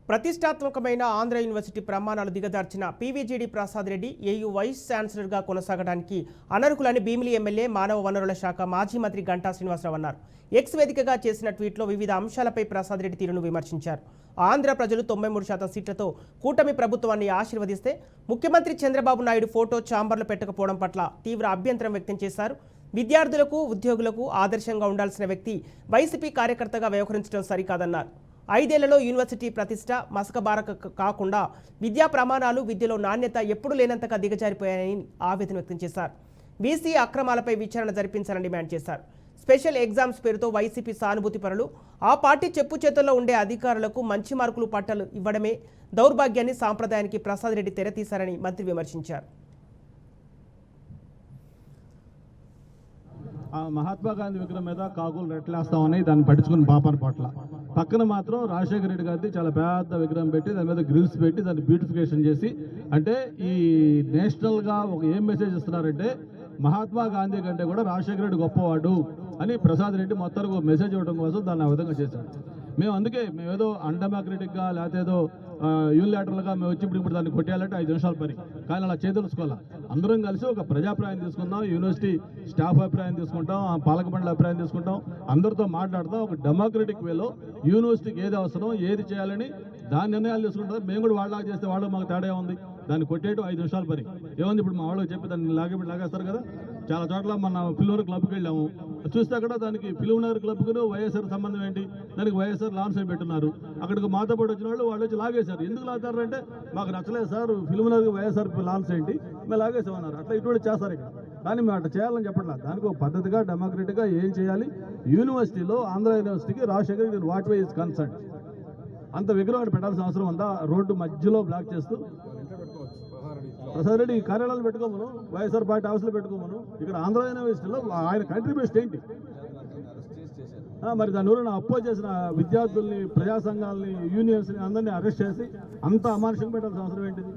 ప్రతిష్టాత్మకమైన ఆంధ్ర యూనివర్సిటీ ప్రమాణాలు దిగజార్చిన పీవీజీడీ Prasad Reddy AU vice ఛాన్సలర్గా కొనసాగడానికి అనర్హులని భీమిలి ఎమ్మెల్యే మానవ వనరుల శాఖ మాజీ మంత్రి గంటా శ్రీనివాసరావు అన్నారు. ఎక్స్ వేదికగా చేసిన ట్వీట్లో వివిధ అంశాలపై ప్రసాద్ రెడ్డి తీరును విమర్శించారు. ఆంధ్ర ప్రజలు 93% సీట్లతో కూటమి ప్రభుత్వాన్ని ఆశీర్వదిస్తే ముఖ్యమంత్రి చంద్రబాబు నాయుడు ఫోటో ఛాంబర్లు పెట్టకపోవడం పట్ల తీవ్ర అభ్యంతరం వ్యక్తం చేశారు. విద్యార్థులకు ఉద్యోగులకు ఆదర్శంగా ఉండాల్సిన వ్యక్తి వైసీపీ కార్యకర్తగా వ్యవహరించడం సరికాదన్నారు. 5 ఏళ్లలో యూనివర్సిటీ ప్రతిష్ట మసకబారక కాకుండా విద్యా ప్రమాణాలు విద్యలో నాణ్యత ఎప్పుడు లేనంతగా దిగజారిపోయాయని ఆవేదన వ్యక్తం చేశారు. బీసీ అక్రమాలపై విచారణ జరిపించాలని డిమాండ్ చేశారు. స్పెషల్ ఎగ్జామ్స్ పేరుతో వైసీపీ సానుభూతి పరులు ఆ పార్టీ చెప్పు చేతుల్లో ఉండే అధికారులకు మంచి మార్కులు పట్టాలు ఇవ్వడమే దౌర్భాగ్యాన్ని సాంప్రదాయానికి ప్రసాద్ రెడ్డి తెరతీశారని మంత్రి విమర్శించారు. మహాత్మా గాంధీ విగ్రహం మీద కాకులు రెట్లేస్తామని దాన్ని పట్టించుకుని పాపన పట్ల పక్కన మాత్రం రాజశేఖర రెడ్డి గారిది చాలా పెద్ద విగ్రహం పెట్టి దాని మీద గ్రిల్స్ పెట్టి దాన్ని బ్యూటిఫికేషన్ చేసి, అంటే ఈ నేషనల్గా ఒక ఏం మెసేజ్ ఇస్తున్నారంటే మహాత్మా గాంధీ కంటే కూడా రాజశేఖర రెడ్డి గొప్పవాడు అని ప్రసాద్ రెడ్డి మొత్తానికి ఒక మెసేజ్ ఇవ్వడం కోసం దాన్ని ఆ విధంగా చేశాడు. మేము ఏదో అన్డెమోక్రటిక్గా లేకపోతే ఏదో యూనిలాటరల్గా మేము వచ్చి ఇప్పుడు దాన్ని కొట్టేయాలంటే 5 నిమిషాలు పని, కానీ అలా చేదలుచుకోవాలి. అందరం కలిసి ఒక ప్రజాభిప్రాయం తీసుకుందాం, యూనివర్సిటీ స్టాఫ్ అభిప్రాయం తీసుకుంటాం, పాలక మండలి అభిప్రాయం తీసుకుంటాం, అందరితో మాట్లాడతాం. ఒక డెమోక్రటిక్ వేలో యూనివర్సిటీకి ఏది అవసరం ఏది చేయాలని దాని నిర్ణయాలు తీసుకుంటాం. మేము కూడా వాళ్ళలాగా చేస్తే వాళ్ళు మాకు తేడా ఉంది, దాన్ని కొట్టేయడం 5 నిమిషాలు పని ఏముంది. ఇప్పుడు మా వాళ్ళకి చెప్పి దాన్ని లాగేస్తారు కదా. చాలా చోట్ల మన ఫిల్మ్ క్లబ్కి వెళ్ళాము, చూస్తే అక్కడ దానికి ఫిల్మ్ నగర్ క్లబ్కి వైఎస్ఆర్ సంబంధం ఏంటి, దానికి వైఎస్ఆర్ లాన్స్ అయి పెట్టున్నారు. అక్కడికి మాతో పాటు వచ్చిన వాళ్ళు వచ్చి లాగేశారు. ఎందుకు లాగుతారంటే మాకు నచ్చలేదు sir, film Nagar YSR lance ఏంటి, మేము లాగేసామన్నారు. అట్లా ఇటువంటి చేస్తారు ఇక్కడ. కానీ మేము అట్లా చేయాలని చెప్పట్లేదు. దానికి ఒక పద్ధతిగా డెమోక్రటిక్గా ఏం చేయాలి. యూనివర్సిటీలో ఆంధ్ర యూనివర్సిటీకి Rajasekhar what way is concern అంత విగ్రహం పెట్టాల్సిన అవసరం ఉందా? రోడ్డు మధ్యలో బ్లాక్ చేస్తూ ప్రసాద్ రెడ్డి కార్యాలయాలు పెట్టుకోమను, వైఎస్ఆర్ పార్టీ ఆఫీసులో పెట్టుకోమను. ఇక్కడ ఆంధ్ర యూనివర్సిటీలో ఆయన కంట్రిబ్యూషన్ ఏంటి? మరి దాని ఊరిని అపోజ్ చేసిన విద్యార్థుల్ని, ప్రజా సంఘాలని, యూనియన్స్ని అందరినీ అరెస్ట్ చేసి అంత అమానుషంగా పెట్టాల్సిన అవసరం ఏంటిది?